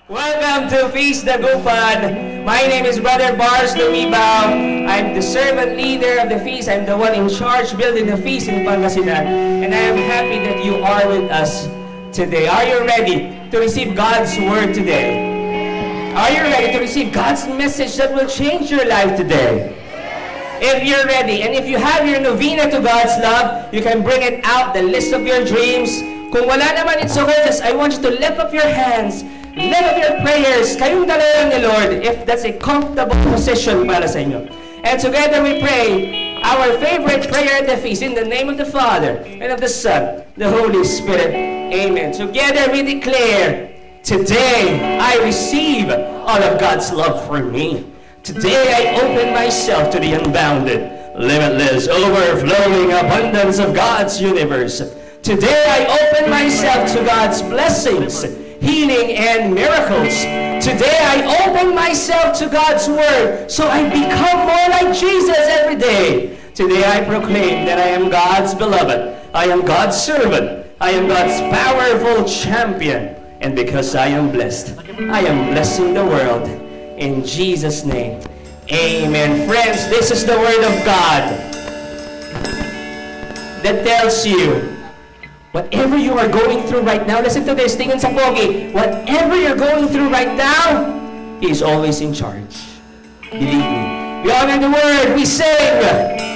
Welcome to Feast Dagupan. My name is Brother Bars Lumibao. I'm the servant leader of the feast. I'm the one in charge building the feast in Pangasinan. And I am happy that you are with us today. Are you ready to receive God's word today? Are you ready to receive God's message that will change your life today? If you're ready, and if you have your novena to God's love, you can bring it out, the list of your dreams. Kung wala naman, it's okay. Just I want you to lift up your hands, lift up your prayers. Kayong dalawa ni Lord, if that's a comfortable position para sa inyo. And together we pray our favorite prayer at the feast in the name of the Father, and of the Son, the Holy Spirit. Amen. Together we declare, today I receive all of God's love for me. Today I open myself to the unbounded, limitless, overflowing abundance of God's universe. Today I open myself to God's blessings, healing, and miracles. Today I open myself to God's word so I become more like Jesus every day. Today I proclaim that I am God's beloved. I am God's servant. I am God's powerful champion. And because I am blessed, I am blessing the world. In Jesus' name, amen. Friends, this is the word of God that tells you, whatever you are going through right now, listen to this, tingin sa pogi, whatever you're going through right now, He is always in charge. Believe me. We honor the word, we sing.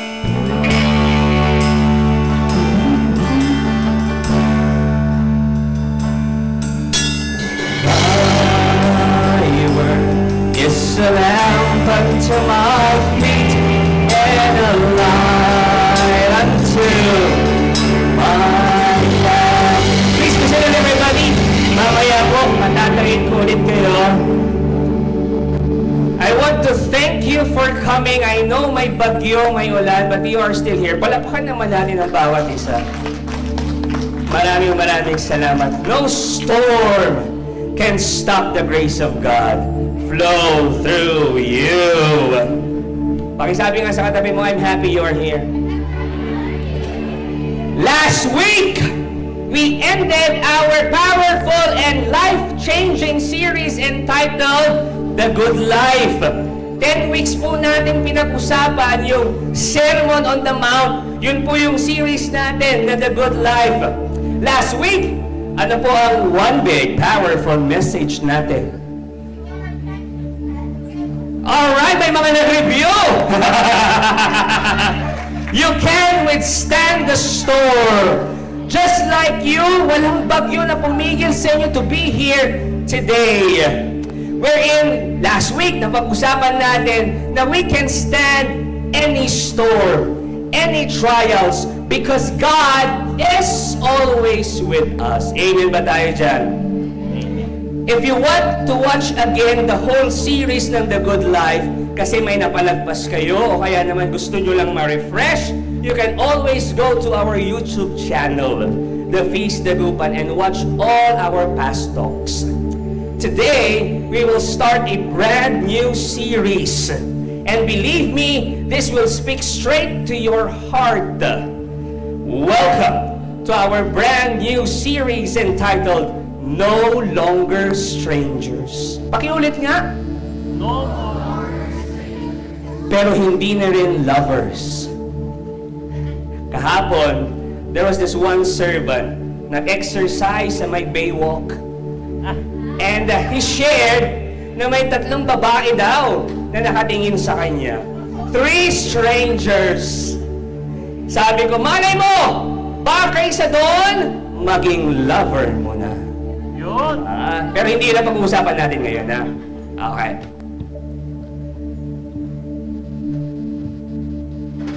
It's a lamp unto my feet and a light unto my path. Please consider everybody. Mamaya po, matatayin ko ulit kayo. I want to thank you for coming. I know may bagyo, may ulan, but you are still here. Palakpakan naman natin ang bawat isa. Maraming salamat. No storm can stop the grace of God flow through you. Pakisabi nga sa katabi mo, I'm happy you're here. Last week, we ended our powerful and life-changing series entitled The Good Life. 10 weeks po natin pinag-usapan yung Sermon on the Mount. Yun po yung series natin na The Good Life. Last week, ano po ang one big, powerful message natin? Alright, may mga nag-review! You can withstand the storm. Just like you, walang bagyo na pumigil sa inyo to be here today. Wherein, last week, napag-usapan natin na we can stand any storm, any trials, because God is always with us. Amen ba tayo dyan? If you want to watch again the whole series ng The Good Life, kasi may napalagpas kayo o kaya naman gusto nyo lang ma-refresh, you can always go to our YouTube channel, The Feast Dagupan, and watch all our past talks. Today, we will start a brand new series. And believe me, this will speak straight to your heart. Welcome to our brand new series entitled No Longer Strangers. Pakiulit nga. No longer strangers. Pero hindi na rin lovers. Kahapon, there was this one servant nag-exercise sa may Baywalk. And he shared na may 3 babae daw na nakatingin sa kanya. 3 strangers. Sabi ko, malay mo, baka isa doon, maging lover mo na. Yun. Pero hindi na pag-uusapan natin ngayon, ha? Okay.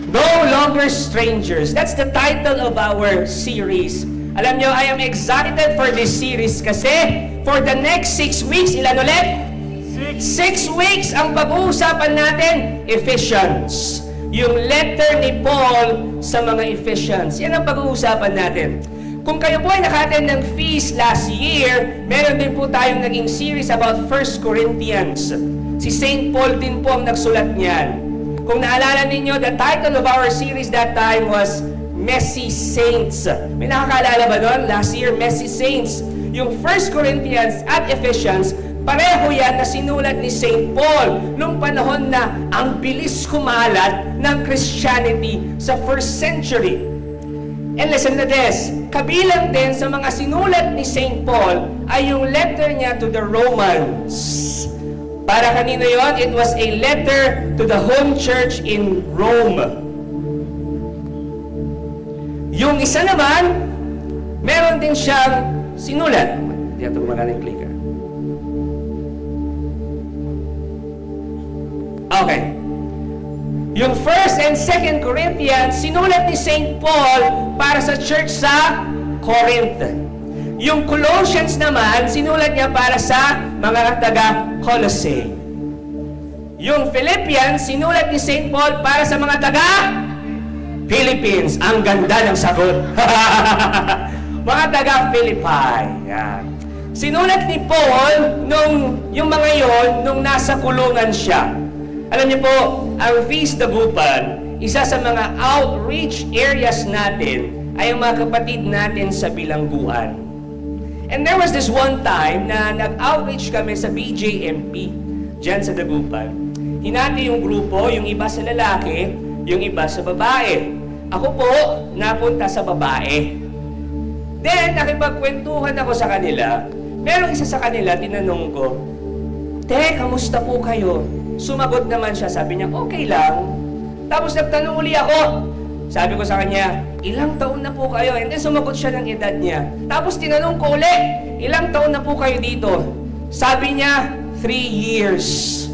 No Longer Strangers. That's the title of our series. Alam nyo, I am excited for this series kasi for the next 6 weeks, ilan ulit? 6 weeks ang pag-uusapan natin, Ephesians. Yung letter ni Paul sa mga Ephesians. Yan ang pag-uusapan natin. Kung kayo po ay naka-attend ng feast last year, meron din po tayong naging series about 1 Corinthians. Si St. Paul din po ang nagsulat niyan. Kung naalala ninyo, the title of our series that time was Messy Saints. May nakakaalala ba doon? Last year, Messy Saints. Yung 1 Corinthians at Ephesians, Pareho yan na sinulat ni St. Paul nung panahon na ang bilis kumalat ng Christianity sa first century. And listen to this, kabilang din sa mga sinulat ni St. Paul ay yung letter niya to the Romans. Para kanino yon? It was a letter to the home church in Rome. Yung isa naman, meron din siyang sinulat. Hindi ito gumagana yung clicker. Okay. Yung 1st and 2nd Corinthians, sinulat ni St. Paul para sa church sa Corinth. Yung Colossians naman, sinulat niya para sa mga taga Colossae. Yung Philippians, sinulat ni St. Paul para sa mga taga Philippines. Ang ganda ng sagot. Mga taga Philippi. Yan. Sinulat ni Paul yung mga yon nung nasa kulungan siya. Alam niyo po, ang Feast Dagupan, isa sa mga outreach areas natin ay ang mga kapatid natin sa bilangguan. And there was this one time na nag-outreach kami sa BJMP, dyan sa Dagupan. Hinati yung grupo, yung iba sa lalaki, yung iba sa babae. Ako po, napunta sa babae. Then, nakipagkwentuhan ako sa kanila. Merong isa sa kanila, tinanong ko, "Te, kamusta po kayo?" Sumagot naman siya, sabi niya, "Okay lang." Tapos nagtanong uli ako. Sabi ko sa kanya, "Ilang taon na po kayo?" And then sumagot siya ng edad niya. Tapos tinanong ko uli, "Ilang taon na po kayo dito?" Sabi niya, 3 years.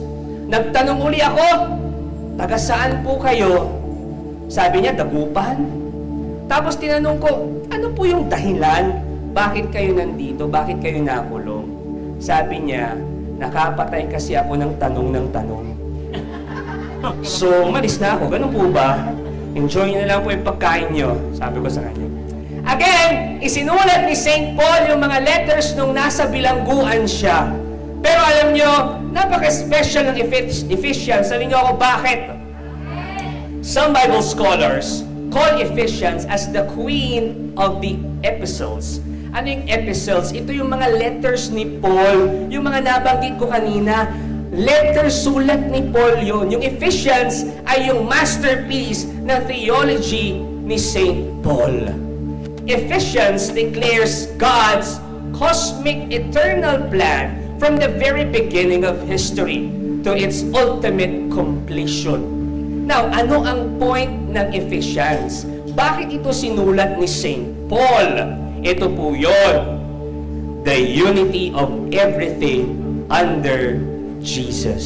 Nagtanong uli ako, "Taga saan po kayo?" Sabi niya, "Dagupan." Tapos tinanong ko, "Ano po yung dahilan? Bakit kayo nandito? Bakit kayo nakulong?" Sabi niya, "Nakapatay kasi ako ng tanong. So, umalis na ako. Ganun po ba? Enjoy niyo na lang po yung pagkain niyo." Sabi ko sa kanya. Again, isinulat ni St. Paul yung mga letters nung nasa bilangguan siya. Pero alam niyo, napaka-special ng Ephesians. Sabi niyo ako, bakit? Some Bible scholars call Ephesians as the queen of the epistles. Ano yung epistles? Ito yung mga letters ni Paul, yung mga nabanggit ko kanina. Letters, sulat ni Paul yun. Yung Ephesians ay yung masterpiece ng theology ni St. Paul. Ephesians declares God's cosmic eternal plan from the very beginning of history to its ultimate completion. Now, ano ang point ng Ephesians? Bakit ito sinulat ni St. Paul? Ito po yun. The unity of everything under Jesus.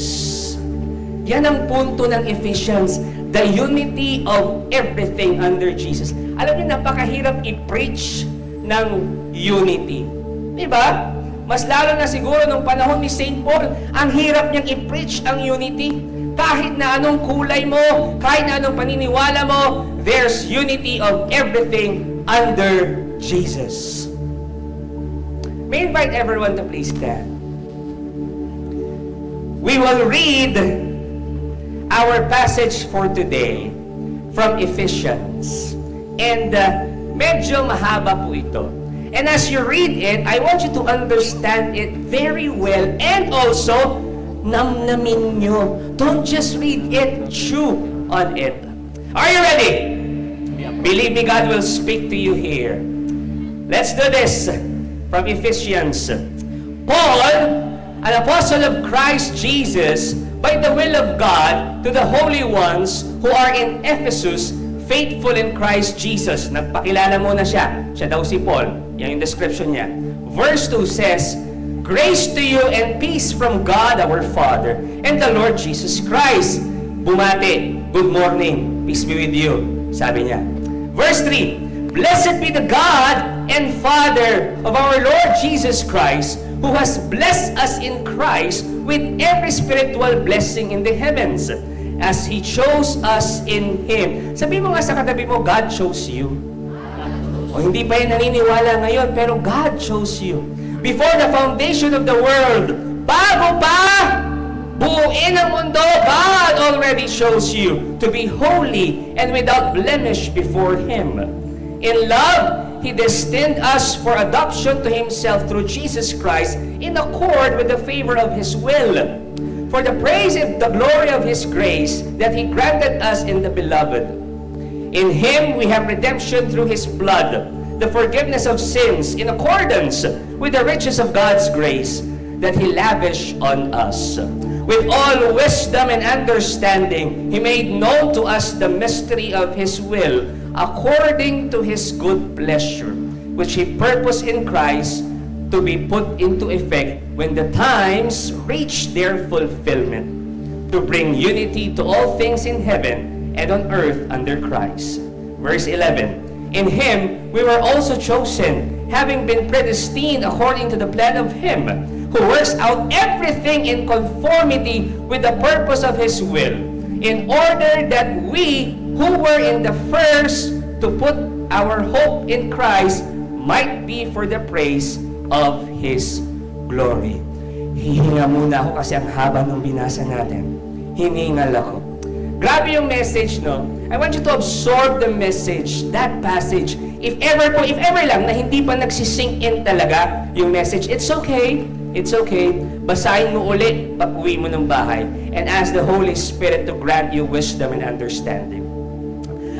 Yan ang punto ng Ephesians. The unity of everything under Jesus. Alam niyo, napakahirap i-preach ng unity. Diba? Mas lalo na siguro nung panahon ni St. Paul, ang hirap niyang i-preach ang unity. Kahit na anong kulay mo, kahit na anong paniniwala mo, there's unity of everything under Jesus. May I invite everyone to please stand. We will read our passage for today from Ephesians. And medyo mahaba po ito. And as you read it, I want you to understand it very well. And also, namnamin nyo. Don't just read it, chew on it. Are you ready? Believe me, God will speak to you here. Let's do this from Ephesians. Paul, an apostle of Christ Jesus, by the will of God, to the holy ones who are in Ephesus, faithful in Christ Jesus. Nagpakilala muna siya. Siya daw si Paul. Yan yung description niya. Verse 2 says, "Grace to you and peace from God our Father and the Lord Jesus Christ." Bumati, "Good morning, peace be with you." Sabi niya. Verse 3, "Blessed be the God and Father of our Lord Jesus Christ, who has blessed us in Christ with every spiritual blessing in the heavens, as He chose us in Him." Sabi mo nga sa katabi mo, God chose you. O hindi pa yan naniniwala ngayon, pero God chose you. Before the foundation of the world, bago pa buuin ang mundo, God already chose you to be holy and without blemish before Him. In love, He destined us for adoption to Himself through Jesus Christ in accord with the favor of His will, for the praise and the glory of His grace that He granted us in the Beloved. In Him we have redemption through His blood, the forgiveness of sins in accordance with the riches of God's grace that He lavished on us. With all wisdom and understanding, He made known to us the mystery of His will, according to His good pleasure, which He purposed in Christ to be put into effect when the times reach their fulfillment, to bring unity to all things in heaven and on earth under Christ. Verse 11, in Him we were also chosen, having been predestined according to the plan of Him, who works out everything in conformity with the purpose of His will, in order that we who were in the first to put our hope in Christ might be for the praise of His glory. Hihinga muna ako kasi ang haba ng binasa natin. Hiningal ako. Grabe yung message, no? I want you to absorb the message, that passage. If ever lang na hindi pa nagsisink in talaga yung message, it's okay. It's okay. Basahin mo ulit pag uwi mo ng bahay and ask the Holy Spirit to grant you wisdom and understanding.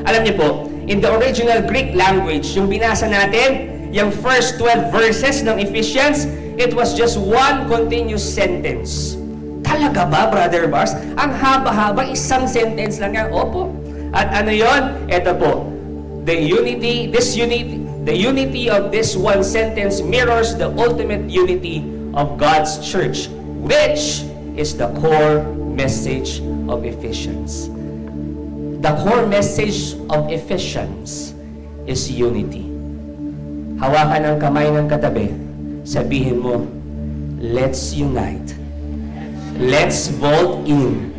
Alam niyo po, in the original Greek language, yung binasa natin, yung first 12 verses ng Ephesians, it was just one continuous sentence. Talaga ba, Brother Bars? Ang haba-haba, isang sentence lang yan. Opo. At ano yon? Ito po. The unity of this one sentence mirrors the ultimate unity of God's church, which is the core message of Ephesians. The core message of Ephesians is unity. Hawakan ang kamay ng katabi. Sabihin mo, let's unite. Let's vote in.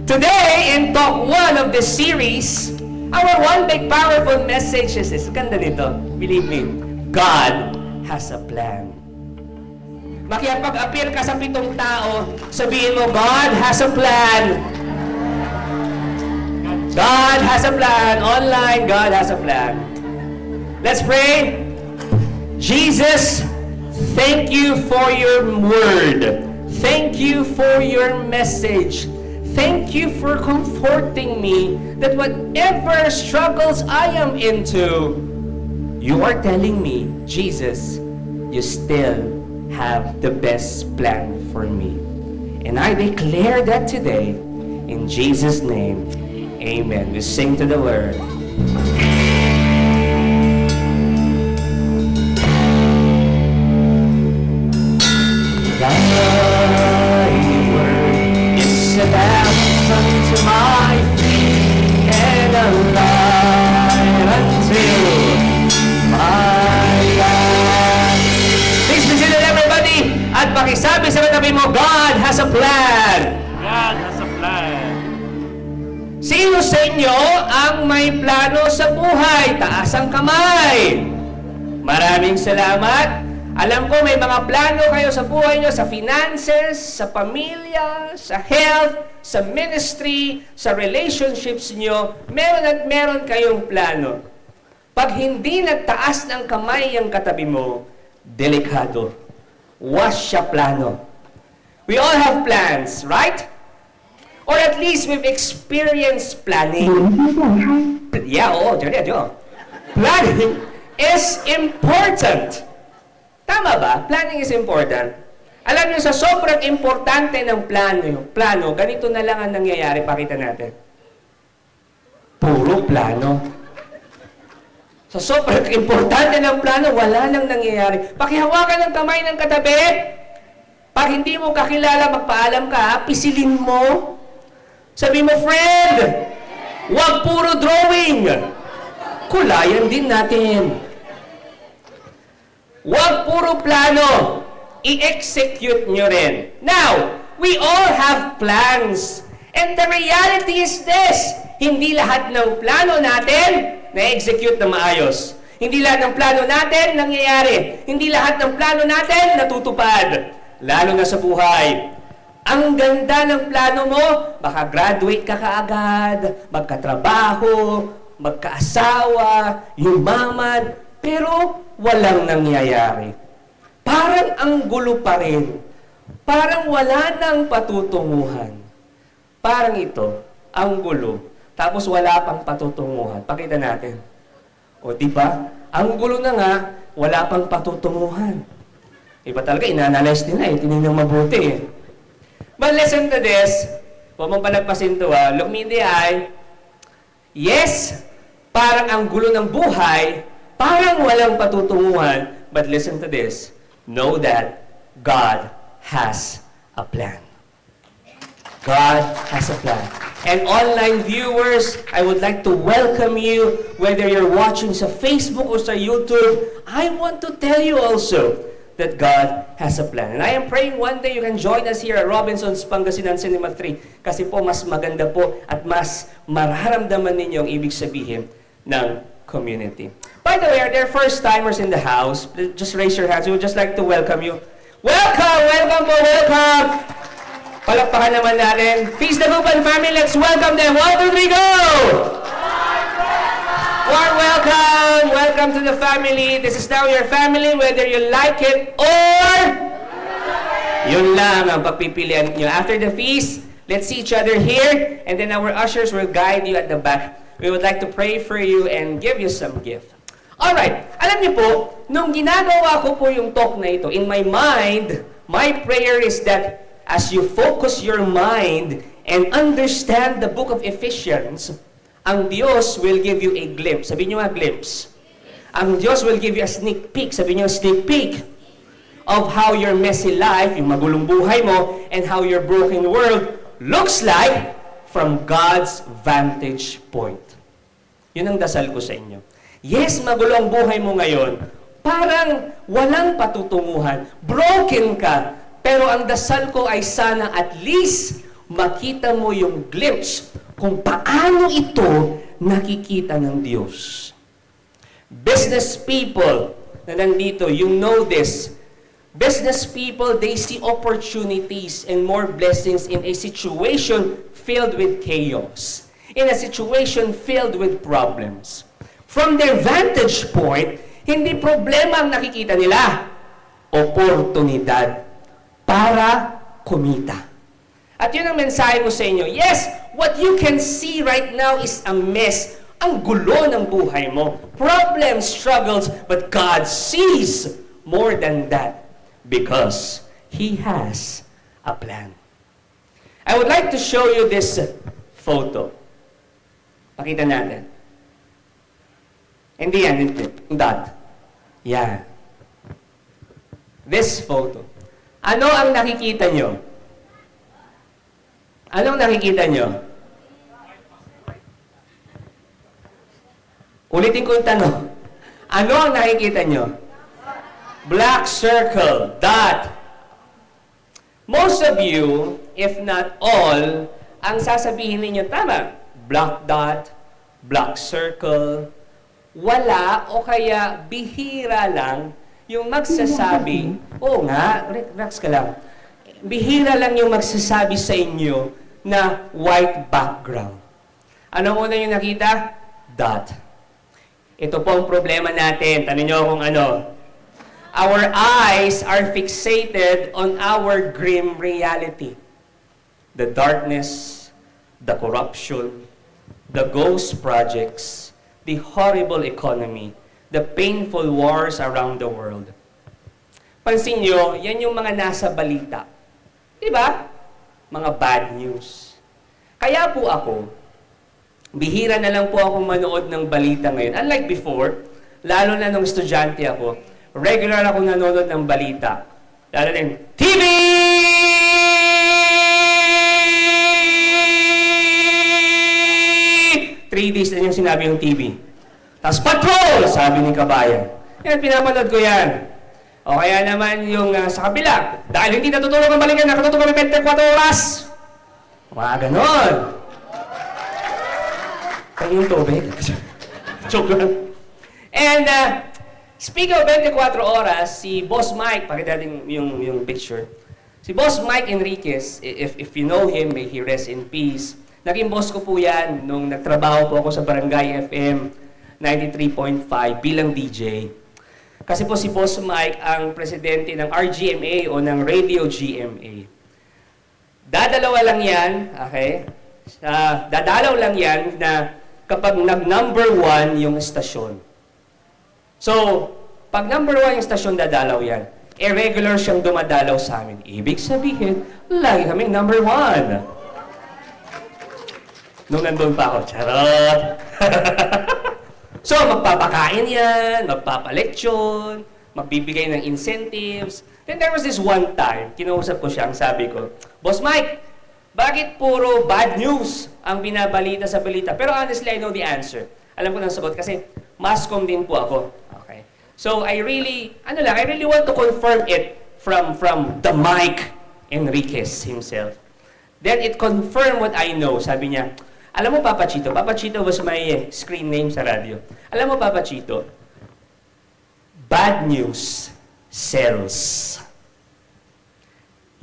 Today, in Talk 1 of this series, our one big powerful message is this. Ganda nito. Believe me, God has a plan. Makipag-appear ka sa 7 tao, sabihin mo, God has a plan. God has a plan. Online, God has a plan. Let's pray. Jesus, thank you for your word. Thank you for your message. Thank you for comforting me that whatever struggles I am into, you are telling me, Jesus, you still have the best plan for me. And I declare that today, in Jesus' name, amen. We sing to the Word. Thy word is a lamp unto my feet and a light unto my path. Please be seated, everybody, at pakisabi sa katabi mo, God has a plan. God has a plan. Sino sa inyo ang may plano sa buhay? Taas ang kamay. Maraming salamat. Alam ko may mga plano kayo sa buhay nyo, sa finances, sa pamilya, sa health, sa ministry, sa relationships nyo. Meron at meron kayong plano. Pag hindi nagtaas ng kamay ang katabi mo, delikado. Was siya plano. We all have plans, right? Or at least we've experienced planning. Yeah, oo, diyan. Planning is important. Tama ba? Planning is important. Alam niyo, sa sobrang importante ng plano, ganito na lang ang nangyayari. Pakita natin. Puro plano. Sa sobrang importante ng plano, wala nang nangyayari. Pakihawakan ng kamay ng katabi. Pag hindi mo kakilala, magpaalam ka, pisilin mo. Sabi mo, friend, huwag puro drawing. Kulayan din natin. Huwag puro plano. I-execute nyo rin. Now, we all have plans. And the reality is this. Hindi lahat ng plano natin na-execute na maayos. Hindi lahat ng plano natin nangyayari. Hindi lahat ng plano natin natutupad. Lalo na sa buhay. Ang ganda ng plano mo, baka graduate ka kaagad, magkatrabaho, magkaasawa, yumaman, pero walang nangyayari. Parang ang gulo pa rin. Parang wala nang patutunguhan. Parang ito, ang gulo, tapos wala pang patutunguhan. Pakita natin. O diba? Ang gulo na nga, wala pang patutunguhan. Iba talaga, ina-analyze nila eh, tinignan mabuti eh. But listen to this. Huwag mong palagpasin to ha. Look me in the eye. Yes, parang ang gulo ng buhay, parang walang patutunguhan. But listen to this. Know that God has a plan. God has a plan. And online viewers, I would like to welcome you, whether you're watching sa Facebook or sa YouTube. I want to tell you also that God has a plan. And I am praying one day you can join us here at Robinson's Pangasinan Cinema 3 kasi po mas maganda po at mas mararamdaman ninyo ang ibig sabihin ng community. By the way, are there first-timers in the house? Just raise your hands. We would just like to welcome you. Welcome! Welcome po! Welcome! Palakpakan naman natin. Feast the Gupan family, let's welcome them. 1, 2, 3, go! Warm welcome! Welcome to the family. This is now your family, whether you like it or... Yun lang ang pagpipilian nyo. After the feast, let's see each other here, and then our ushers will guide you at the back. We would like to pray for you and give you some gift. Alright, alam niyo po, nung ginagawa ko po yung talk na ito, in my mind, my prayer is that as you focus your mind and understand the book of Ephesians, ang Diyos will give you a glimpse. Sabi niyo nga, glimpse. Ang Diyos will give you a sneak peek. Sabi niyo, sneak peek of how your messy life, yung magulong buhay mo, and how your broken world looks like from God's vantage point. Yun ang dasal ko sa inyo. Yes, magulo ang buhay mo ngayon. Parang walang patutunguhan. Broken ka. Pero ang dasal ko ay sana at least makita mo yung glimpse kung paano ito nakikita ng Diyos. Business people na nandito, you know this. Business people, they see opportunities and more blessings in a situation filled with chaos. In a situation filled with problems. From their vantage point, hindi problema ang nakikita nila. Oportunidad para kumita. At yun ang mensahe ko sa inyo. Yes, what you can see right now is a mess. Ang gulo ng buhay mo. Problems, struggles, but God sees more than that because He has a plan. I would like to show you this photo. Pakita natin. Hindi yan, hindi. That. Yan. This photo. Ano ang nakikita nyo? Anong nakikita nyo? Ulitin ko yung tanong. Ano ang nakikita nyo? Black circle, dot. Most of you, if not all, ang sasabihin ninyo, tama, black dot, black circle, wala o kaya bihira lang yung magsasabi, oo nga, relax ka lang, bihira lang yung magsasabi sa inyo na white background. Ano muna yung nakita? Dot. Ito po ang problema natin. Tanong nyo kung ano. Our eyes are fixated on our grim reality. The darkness, the corruption, the ghost projects, the horrible economy, the painful wars around the world. Pansin nyo, yan yung mga nasa balita. Diba? Mga bad news. Kaya po ako, bihira na lang po ako manood ng balita ngayon. Unlike before, lalo na nung estudyante ako, regular ako nanonood ng balita. Lalo na yung TV! 3 days na yung sinabi yung TV. Tapos patrol, sabi ni Kabayan. Yan, pinapanood ko yan. O kaya naman yung sa kabila, dahil hindi natutulog ang balikan, nakatutulog kami 24 oras. Mga ganon. Kaya yung tubig. Joke lang. And, speaking of 24 oras, si Boss Mike, pakita natin yung picture. Si Boss Mike Enriquez, if you know him, may he rest in peace. Naging boss ko po yan nung nagtrabaho po ako sa Barangay FM 93.5 bilang DJ. Kasi po si Boss Mike ang presidente ng RGMA o ng Radio GMA. Dadalawa lang yan, okay? Dadalaw lang yan na kapag nag-number 1 yung estasyon. So, pag number 1 yung estasyon, dadalaw yan. Regular siyang dumadalaw sa amin. Ibig sabihin, lagi kaming number 1. Nung nandun pa ako, charot! So, magpapakain yan, magpapaleksyon, magbibigay ng incentives. Then there was this one time, kinausap ko siya, ang sabi ko, Boss Mike, bakit puro bad news ang binabalita sa balita? Pero honestly, I know the answer. Alam ko ng sagot kasi mascom din po ako. Okay. So I really want to confirm it from the Mike Enriquez himself. Then it confirmed what I know. Sabi niya, alam mo Papa Chito was my screen name sa radio. Alam mo Papa Chito, bad news sells.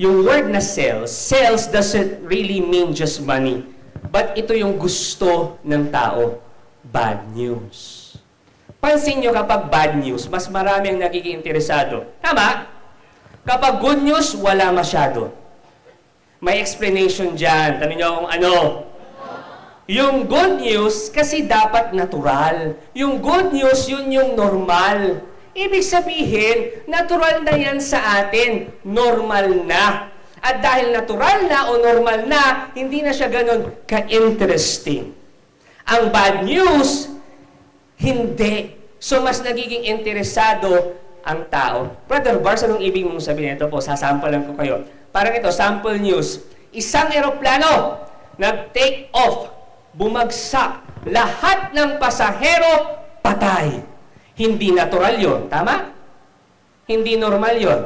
Yung word na sales doesn't really mean just money. But ito yung gusto ng tao, bad news. Pansin nyo kapag bad news, mas marami ang nagiging interesado. Tama? Kapag good news, wala masyado. May explanation dyan. Tanong nyo kung ano. Yung good news, kasi dapat natural. Yung good news, yun yung normal. Ibig sabihin, natural na yan sa atin. Normal na. At dahil natural na o normal na, hindi na siya ganun ka-interesting. Ang bad news, hindi. So, mas nagiging interesado ang tao. Brother Bars, anong ibig mong sabihin? Ito po, sasampalan ko kayo. Parang ito, sample news. Isang eroplano, nag-take off, bumagsak, lahat ng pasahero, patay. Hindi natural yon, tama? Hindi normal yon.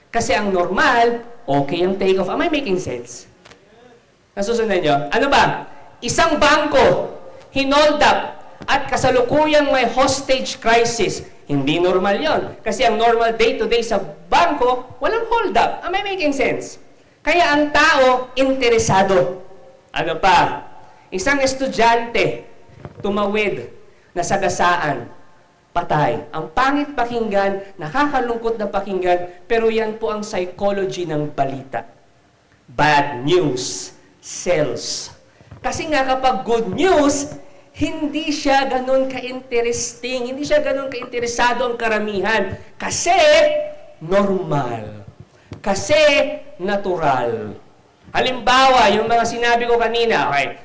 Kasi ang normal, okay ang take off. Am I making sense? Nasusunod nyo? Ano ba? Isang bangko, hinold up, at kasalukuyang may hostage crisis. Hindi normal yon. Kasi ang normal day-to-day sa bangko, walang hold up. Am I making sense? Kaya ang tao, interesado. Ano pa? Isang estudyante, tumawid, nasagasaan, patay. Ang pangit pakinggan, nakakalungkot na pakinggan, pero yan po ang psychology ng balita. Bad news sells. Kasi nga kapag good news, hindi siya ganun ka-interesting, hindi siya ganun ka-interesado ang karamihan. Kasi normal. Kasi natural. Halimbawa, yung mga sinabi ko kanina, okay,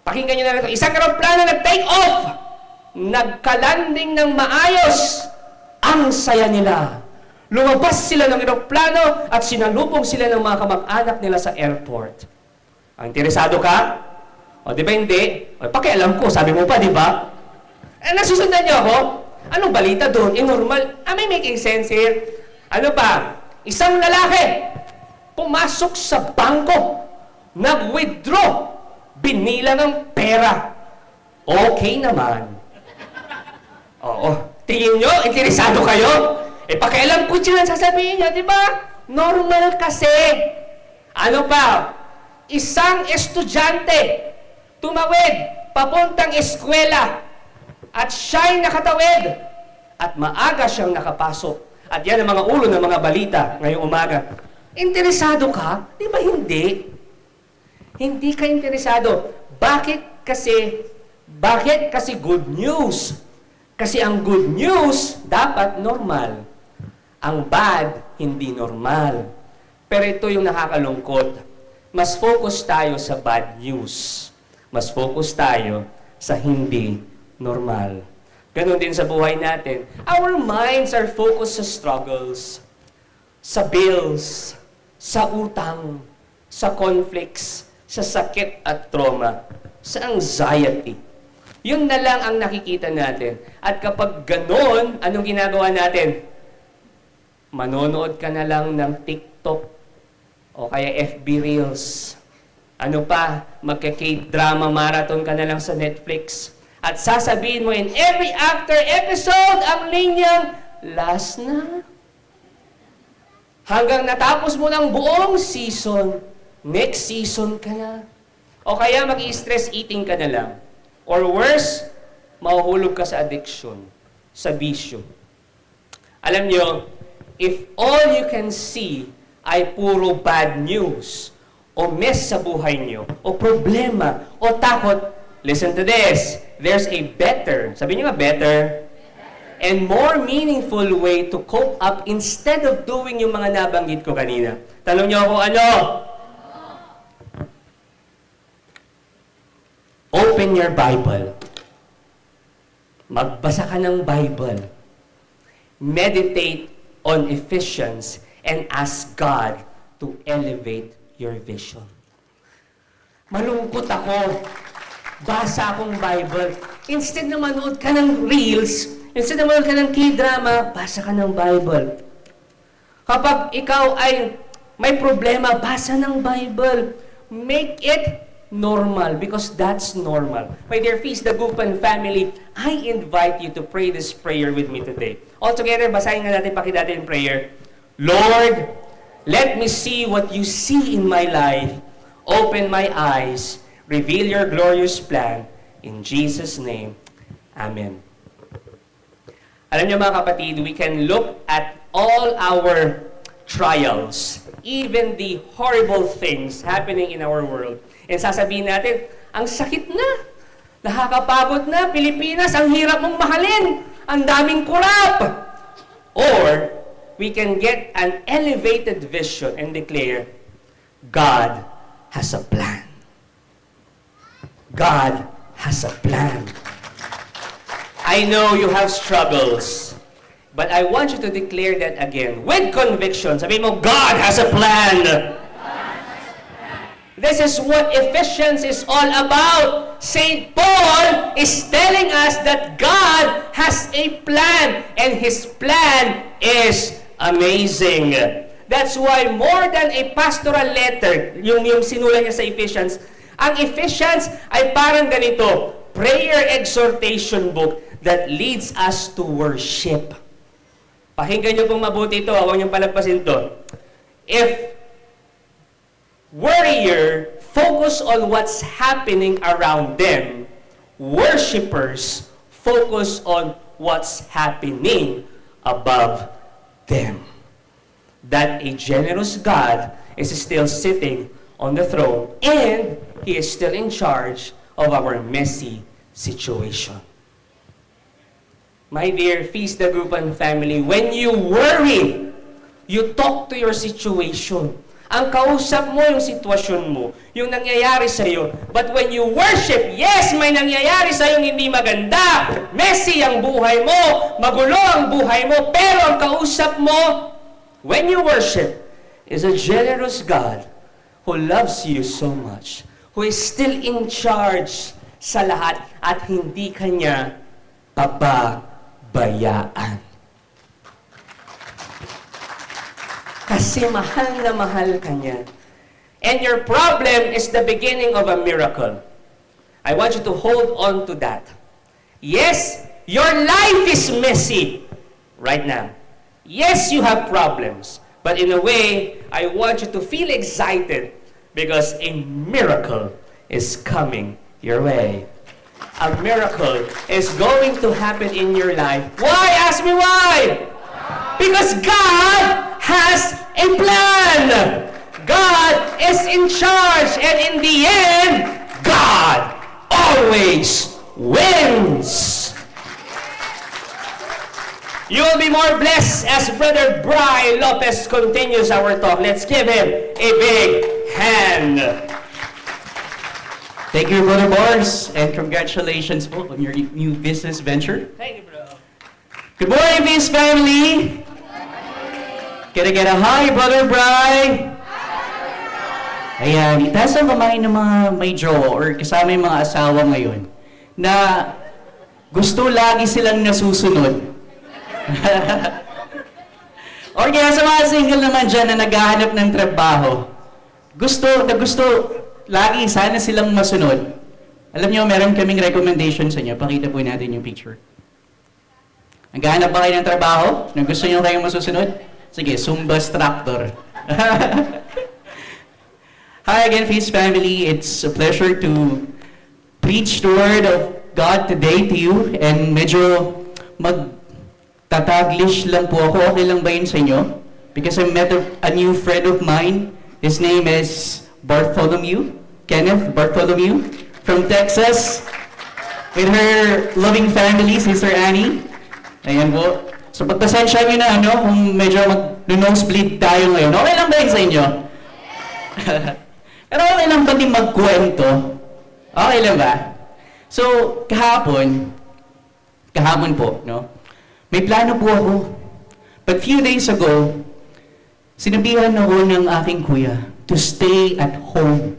pakinggan nyo na ito. Isang eroplano nag-take off! Nagkalanding ng maayos, ang saya nila. Lumabas sila ng eroplano at sinalubong sila ng mga kamag-anak nila sa airport. Ang interesado ka? O, di ba hindi? O, pakialam ko, sabi mo pa, di ba? Nasusundan niyo ako? Anong balita doon? Normal. Am I making sense here? Ano pa? Isang lalaki, pumasok sa bangko, nag-withdraw, binila ng pera. Okay naman. Oo. Tingin nyo, interesado kayo? Pakialam ko sila sasabihin niya, di ba? Normal kasi. Ano pa? Isang estudyante, tumawid, papuntang eskwela, at siya'y nakatawid, at maaga siyang nakapasok. At yan ang mga ulo ng mga balita ngayong umaga. Interesado ka? Di ba hindi? Hindi ka interesado. Bakit kasi good news? Kasi ang good news, dapat normal. Ang bad, hindi normal. Pero ito yung nakakalungkot. Mas focus tayo sa bad news. Mas focus tayo sa hindi normal. Ganon din sa buhay natin. Our minds are focused sa struggles, sa bills, sa utang, sa conflicts, sa sakit at trauma, sa anxiety. Yun na lang ang nakikita natin. At kapag ganon, anong ginagawa natin? Manonood ka na lang ng TikTok o kaya FB Reels. Ano pa? Magka-K-drama marathon ka na lang sa Netflix. At sasabihin mo in every after episode ang linyang, last na. Hanggang natapos mo ng buong season, next season ka na. O kaya mag-stress eating ka na lang. Or worse, mahuhulog ka sa addiction, sa bisyo. Alam nyo, if all you can see ay puro bad news, o mess sa buhay nyo, o problema, o takot, listen to this. There's a better, sabi nyo nga better, and more meaningful way to cope up instead of doing yung mga nabanggit ko kanina. Tanong nyo ako ano? Open your Bible. Magbasa ka ng Bible. Meditate on Ephesians and ask God to elevate your vision. Malungkot ako. Basa akong Bible. Instead na manood ka ng reels, instead na manood ka ng K-drama, basa ka ng Bible. Kapag ikaw ay may problema, basa ng Bible. Make it normal because that's normal. My dear Feast Dagupan family, I invite you to pray this prayer with me today. All together, basahin nga natin, pakita natin prayer. Lord, let me see what you see in my life. Open my eyes. Reveal your glorious plan. In Jesus' name, Amen. Alam niyo mga kapatid, we can look at all our trials, even the horrible things happening in our world. And sasabihin natin, ang sakit na, nakakapagod na, Pilipinas, ang hirap mong mahalin, ang daming kurap. Or, we can get an elevated vision and declare, God has a plan. God has a plan. I know you have struggles, but I want you to declare that again with conviction. Sabi mo, God has a plan. This is what Ephesians is all about. St. Paul is telling us that God has a plan, and His plan is amazing. That's why more than a pastoral letter, yung sinulat niya sa Ephesians, ang Ephesians ay parang ganito, prayer exhortation book that leads us to worship. Pakinggan niyo pong mabuti ito, huwag niyong palagpasin ito. If warrior focus on what's happening around them, worshipers focus on what's happening above them. That a generous God is still sitting on the throne and He is still in charge of our messy situation. My dear Feast Dagupan family, when you worry, you talk to your situation. Ang kausap mo yung sitwasyon mo, yung nangyayari sa'yo. But when you worship, yes, may nangyayari sa'yo hindi maganda. Messy ang buhay mo, magulo ang buhay mo, pero ang kausap mo, when you worship, is a generous God who loves you so much, who is still in charge sa lahat at hindi kanya pababayaan. Kasi mahal na mahal ka niya. And your problem is the beginning of a miracle. I want you to hold on to that. Yes, your life is messy right now. Yes, you have problems. But in a way, I want you to feel excited because a miracle is coming your way. A miracle is going to happen in your life. Why? Ask me why! Because God has a plan. God is in charge, and in the end, God always wins. You will be more blessed as Brother Bry Lopez continues our talk. Let's give him a big hand. Thank you, Brother Bars, and congratulations po on your new business venture. Thank you, bro. Good morning, Peace family! Can I get a hi, Brother Bry? Ayan, itaas ang kamay ng mga may jowa or kasama yung mga asawa ngayon na gusto lagi silang nasusunod. Or kaya sa mga single naman dyan na naghahanap ng trabaho, gusto lagi sana silang masunod. Alam nyo, meron kaming recommendation sa inyo. Pakita po natin yung picture. Naghahanap ba kayo ng trabaho na gusto nyo kayong masusunod? Sige, Zumba's Tractor. Hi again, Feast family. It's a pleasure to preach the Word of God today to you. And medyo magtataglish lang po ako. Okay lang ba yun sa inyo? Because I met a new friend of mine. His name is Bartholomew. Kenneth Bartholomew from Texas. With her loving family, Sister Annie. Ayan po. So pagpasensya nyo na kung medyo mag-nosebleed tayo ngayon. Okay lang ba yun sa inyo? Pero okay lang ba din magkwento? Okay lang ba? So, kahapon po, no? May plano po ako. But few days ago, sinabihan ako ng aking kuya to stay at home.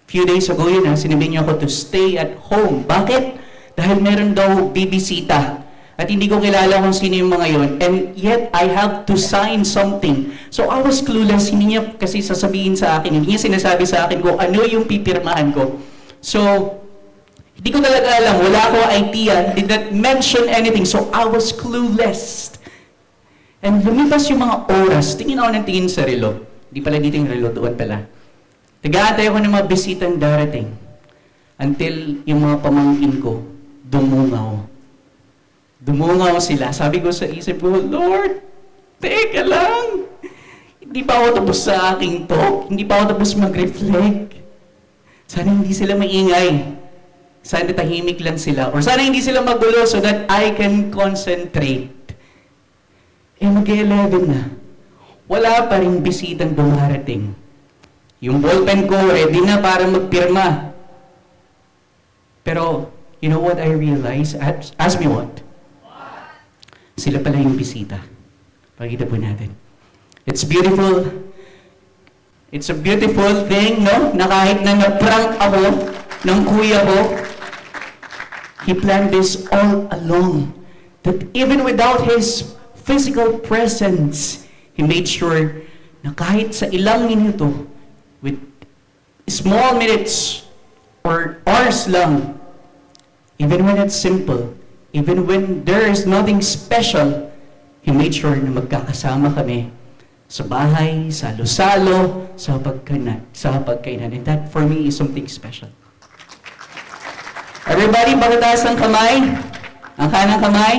Few days ago yun, sinabihan niya ako to stay at home. Bakit? Dahil meron daw bibisita. At hindi ko kilala kung sino yung mga yun. And yet, I have to sign something. So, I was clueless. Hindi niya kasi sasabihin sa akin. Hindi niya sinasabi sa akin kung ano yung pipirmahan ko. So, hindi ko talaga alam. Wala ko idea. Did not mention anything. So, I was clueless. And lumipas yung mga oras. Tingin ako ng tingin sa relo. Hindi pala dito yung relo. Doon pala. Nag-aantay ako ng mga bisitang darating. Until yung mga pamangkin ko dumungaw. Dumungaw sila. Sabi ko sa isip ko, Lord, teka lang. Hindi pa ako tapos sa aking talk. Hindi pa ako tapos mag-reflect. Sana hindi sila maingay. Sana tahimik lang sila. Or sana hindi sila magulo so that I can concentrate. Mag-11 na. Wala pa rin bisitang dumarating. Yung ballpen ko ready na para magpirma. Pero, you know what I realized? Ask me what? Sila pala yung bisita. Pakita po natin. It's beautiful. It's a beautiful thing, no? Na kahit na na-prank ako ng kuya ko, he planned this all along. That even without his physical presence, he made sure na kahit sa ilang minuto, with small minutes or hours lang, even when it's simple, even when there is nothing special, he made sure na magkakasama kami sa bahay, sa lusalo, sa pagkainan. And that for me is something special. Everybody, pakitaas ang kamay. Ang kanang kamay,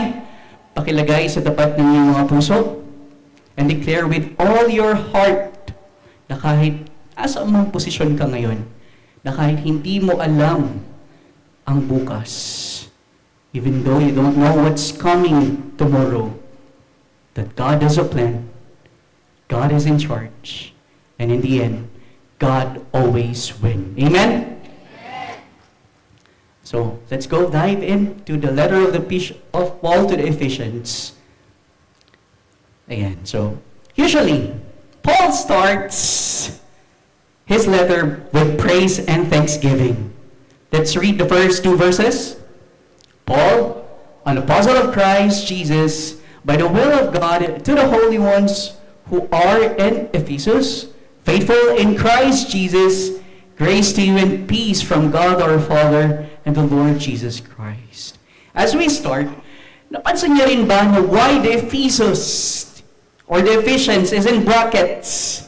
pakilagay sa tapat ng iyong mga puso. And declare with all your heart na kahit asa mang posisyon ka ngayon, na kahit hindi mo alam ang bukas, even though you don't know what's coming tomorrow, that God has a plan, God is in charge, and in the end, God always wins. Amen? So, let's go dive into the letter of Paul to the Ephesians. Ayan, so, usually, Paul starts his letter with praise and thanksgiving. Let's read the first two verses. Paul, an apostle of Christ Jesus, by the will of God, to the holy ones who are in Ephesus, faithful in Christ Jesus, grace to you and peace from God our Father and the Lord Jesus Christ. As we start, napansin niyo rin ba na why the Ephesus or the Ephesians is in brackets?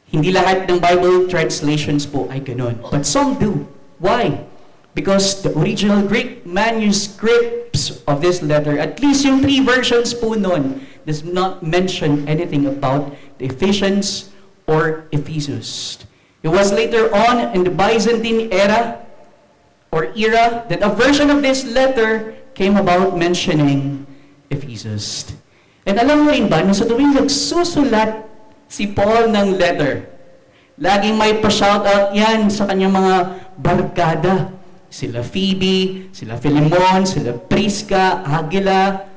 Hindi lahat ng Bible translations po ay ganun. But some do. Why? Because the original Greek manuscripts of this letter, at least yung 3 versions po nun, does not mention anything about the Ephesians or Ephesus. It was later on in the Byzantine era that a version of this letter came about mentioning Ephesus. And alam mo rin ba, na sa tuwing nagsusulat si Paul ng letter, laging may pa-shoutout yan sa kanyang mga barkada. Sila Phoebe, sila Philemon, sila Prisca, Aguila,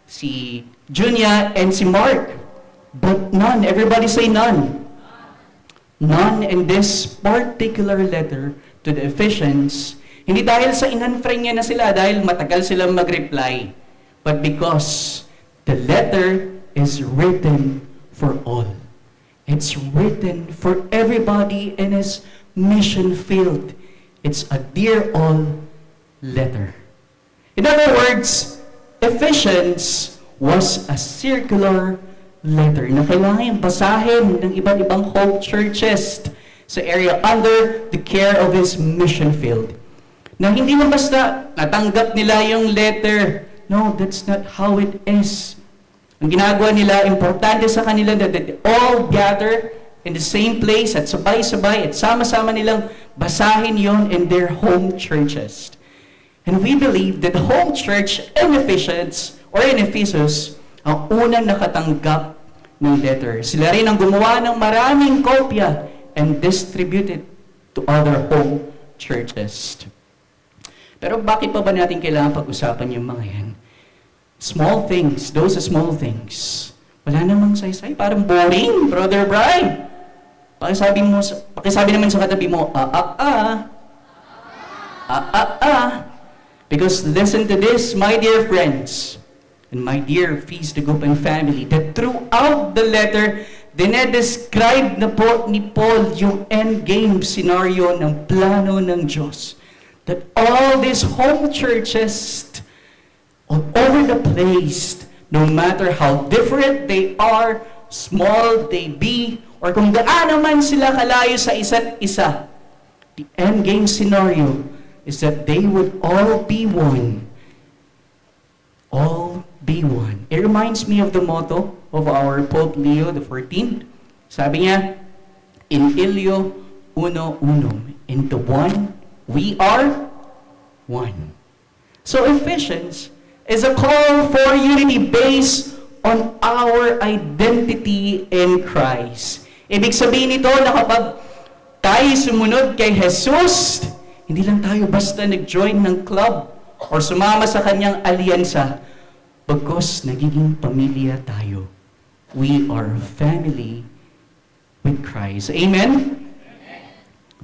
si Junia, and si Mark. But none, everybody say none. None in this particular letter to the Ephesians, hindi dahil sa in-unfriend niya na sila, dahil matagal silang mag-reply, but because the letter is written for all. It's written for everybody in his mission field. It's a dear all letter. In other words, Ephesians was a circular letter na kailangan basahin ng iba't ibang home churches sa area under the care of his mission field. Na hindi na basta natanggap nila yung letter. No, that's not how it is. Ang ginagawa nila, importante sa kanila that they all gather in the same place at sabay-sabay at sama-sama nilang basahin yon in their home churches. And we believe that the home church in Ephesus ang unang nakatanggap ng letter. Sila rin ang gumawa ng maraming kopya and distributed to other home churches. Pero bakit pa ba natin kailangan pag-usapan yung mga yan? Small things, those are small things. Wala namang saysay, parang boring, Brother Brian. Pakisabi naman sa katabi mo, Because listen to this, my dear friends, and my dear Feast to Gupan family, that throughout the letter, dinedescribe na po ni Paul yung endgame scenario ng plano ng Diyos. That all these home churches all over the place, no matter how different they are, small they be, or kung gaano man sila kalayo sa isa't isa, the endgame scenario is that they would all be one. All be one. It reminds me of the motto of our Pope Leo XIV. Sabi niya, in illo uno unum, in the one we are one. So Ephesians is a call for unity based on our identity in Christ. Ibig sabihin nito na kapag tayo sumunod kay Jesus, hindi lang tayo basta nag-join ng club or sumama sa kanyang alyansa, bagkus nagiging pamilya tayo. We are family with Christ. Amen?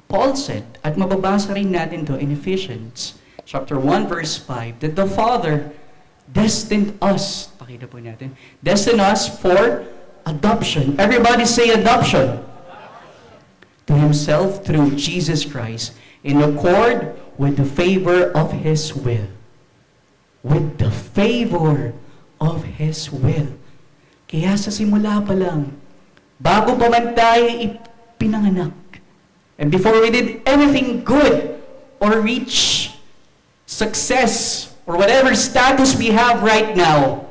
Paul said, at mababasa rin natin to in Ephesians chapter 1 verse 5, that the Father destined us, pakita po natin, destined us for adoption. Everybody say adoption. To Himself through Jesus Christ, in accord with the favor of His will. With the favor of His will. Kaya sa simula pa lang, bago pa man tayo ipinanganak, and before we did anything good or reach success or whatever status we have right now,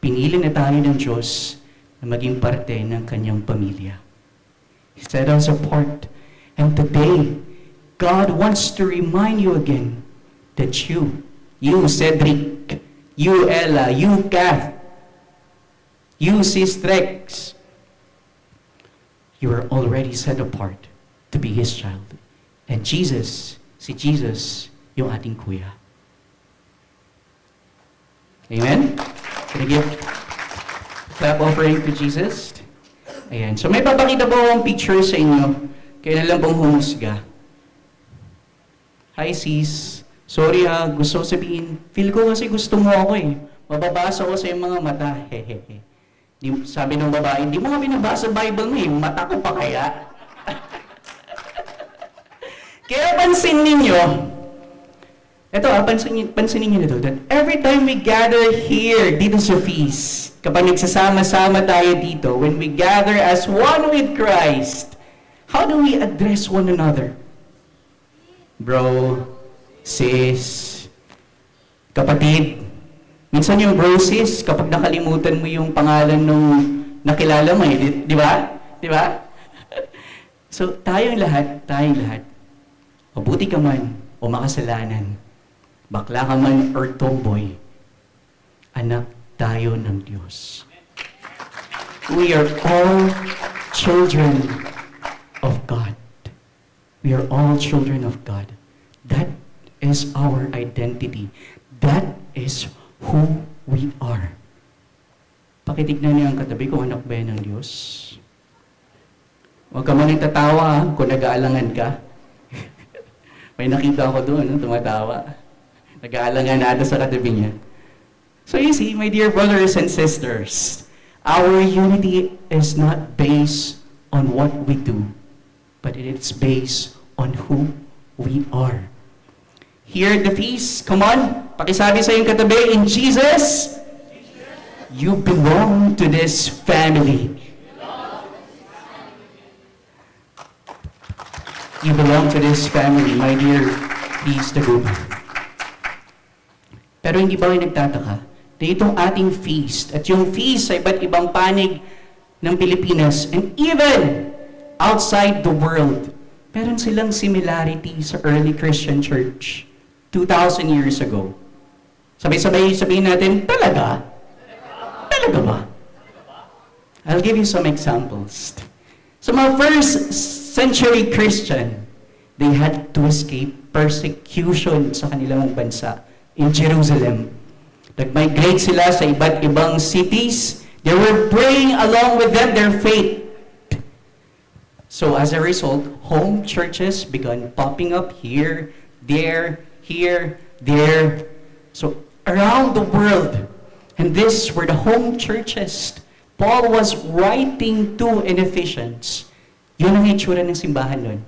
pinili na tayo ng Diyos na maging parte ng kanyang pamilya. He set us apart. And today, God wants to remind you again that you Cedric, you Ella, you Kath, you Sis Trex, you are already set apart to be His child. And Jesus, si Jesus, yung ating kuya. Amen? Can I give clap offering to Jesus? Ayan. So may papakita po akong picture sa inyo. Kaya na lang pong humusga. Hi sis. Sorry gusto ko sabihin. Feel ko kasi gusto mo ako eh. Mababasa ko sa iyong mga mata. Hehehe. Sabi ng babae, hindi mo nga binabasa Bible mo eh. Mata ko pa kaya? Kaya pansin ninyo, pansinin niyo nito, that every time we gather here, dito sa feast, kapag nagsasama-sama tayo dito, when we gather as one with Christ, how do we address one another? Bro, sis, kapatid. Minsan yung bro, sis, kapag nakalimutan mo yung pangalan nung nakilala mo eh, di ba? Di ba? So, tayong lahat, mabuti ka man o makasalanan, bakla ka man or tomboy, anak tayo ng Diyos. We are all children of God. We are all children of God. That is our identity. That is who we are. Pakitignan niyo ang katabi ko, anak ba yan ng Diyos? Huwag ka man tatawa kung nag-aalangan ka. May nakita ako doon, tumatawa. Nag-aalangan natin sa katabi niya. So you see, my dear brothers and sisters, our unity is not based on what we do, but it is based on who we are. Here at the feast, come on, pakisabi sa iyong katabi, in Jesus, You belong to this family. You belong to this family, my dear Feast Dagupan. Pero hindi ba kayo nagtataka? Na itong ating feast at yung feast sa iba't ibang panig ng Pilipinas and even outside the world, meron silang similarity sa early Christian church 2,000 years ago. Sabay-sabay sabihin natin, talaga? Talaga ba? I'll give you some examples. Sa mga first century Christian, they had to escape persecution sa kanilang bansa in Jerusalem. Nag-migrate sila sa iba't ibang cities. They were bringing along with them their faith. So as a result, home churches began popping up here, there, there. So around the world. And these were the home churches Paul was writing to in Ephesians. Yun ang itsura ng simbahan nun.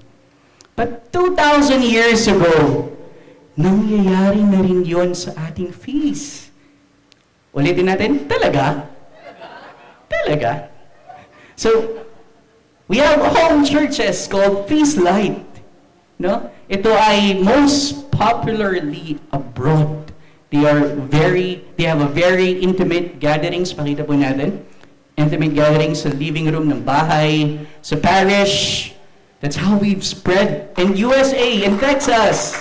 But 2,000 years ago, nangyayari na rin yun sa ating feast. Ulitin natin, talaga? Talaga? So, we have home churches called Feast Light. No? Ito ay most popularly abroad. They have a very intimate gatherings. Pakita po natin. Intimate gatherings sa living room ng bahay, sa parish. That's how we've spread in USA, in Texas,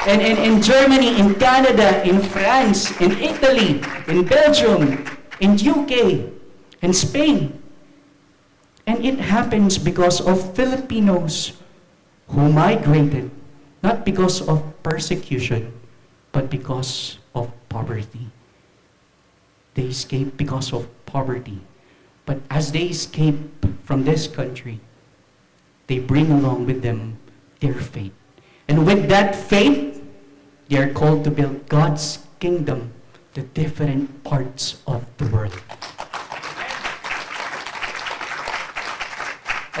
and in Germany, in Canada, in France, in Italy, in Belgium, in UK, in Spain. And it happens because of Filipinos who migrated, not because of persecution, but because of poverty. They escaped because of poverty. But as they escape from this country, they bring along with them their faith. And with that faith, they are called to build God's kingdom to different parts of the world.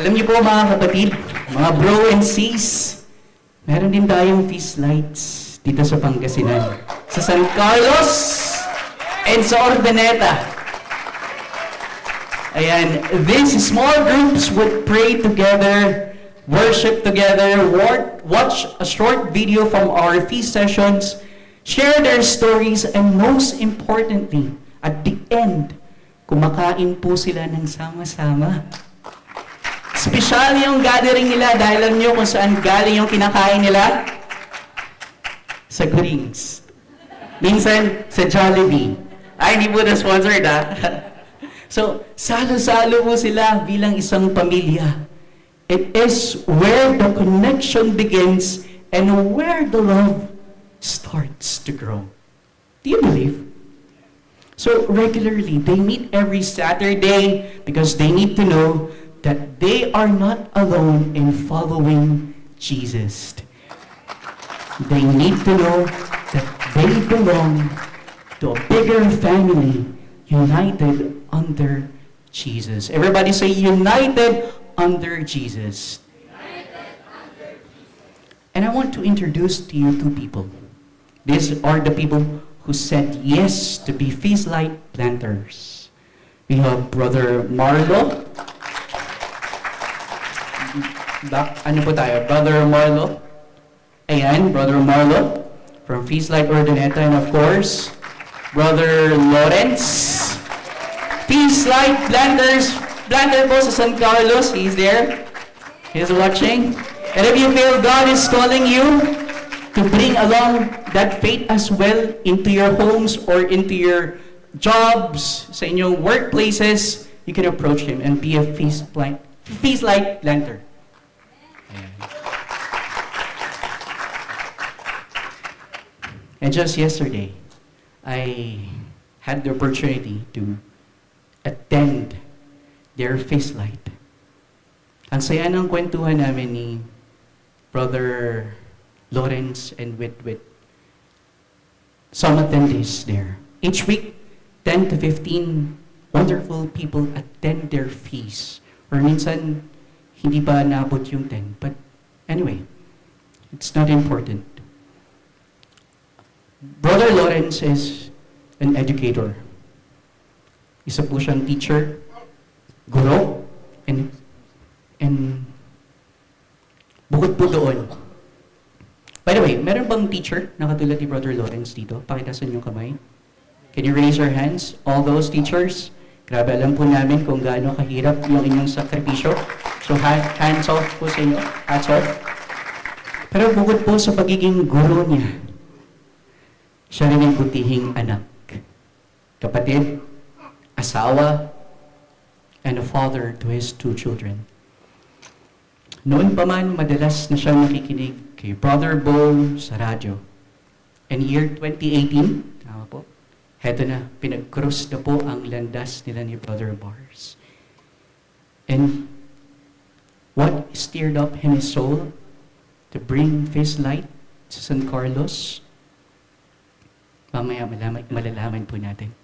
Alam niyo po mga kapatid, mga bro and sis, meron din tayong feast lights dito sa Pangasinan. Sa San Carlos and sa Ordaneta. Ayan, these small groups would pray together, worship together, watch a short video from our feast sessions, share their stories, and most importantly, at the end, kumakain po sila ng sama-sama. Special yung gathering nila dahil alam nyo kung saan galing yung kinakain nila? Sa Grings. Minsan, sa Jollibee. Ay, hindi po na-sponsored So, salo-salo po sila bilang isang pamilya. It is where the connection begins and where the love starts to grow. Do you believe? So, regularly, they meet every Saturday because they need to know that they are not alone in following Jesus. They need to know that they belong to a bigger family united under Jesus. Everybody say, united under Jesus. And I want to introduce to you two people. These are the people who said yes to be Feast Light planters. We have Brother Marlo. Ano po tayo? Brother Marlo. Ayan, Brother Marlo from Feast Light Ordaneta. And of course, Brother Lawrence. Feast Light planter po sa San Carlos. He's there. He's watching. And if you feel God is calling you to bring along that faith as well into your homes or into your jobs, sa inyong workplaces, you can approach Him and be a Feast Light planter. And just yesterday, I had the opportunity to attend their Feast Light. Ang saya ng kwentuhan namin ni Brother Lawrence and with some attendees there. Each week, 10 to 15 wonderful people attend their feast. Or minsan, hindi pa naabot yung 10. But anyway, it's not important. Brother Lawrence is an educator. Isa po siyang teacher, guro, and bukod po doon. By the way, meron bang teacher na katulad ni Brother Lawrence dito? Pakitasan yung kamay. Can you raise your hands? All those teachers? Grabe, alam po namin kung gaano kahirap yung inyong sakripisyo. So, hands off po sa inyo. Hats off. Pero bukod po sa pagiging guro niya, siya rin ang butihing anak, kapatid, asawa, and a father to his 2 children. Noon pa man, madalas na siyang nakikinig kay Brother Bo sa radyo. And year 2018, tama po, heto na, pinag-cross na po ang landas nila ni Brother Bars. And what stirred up in his soul to bring Fizz Light sa San Carlos? Mamaya malalaman po natin.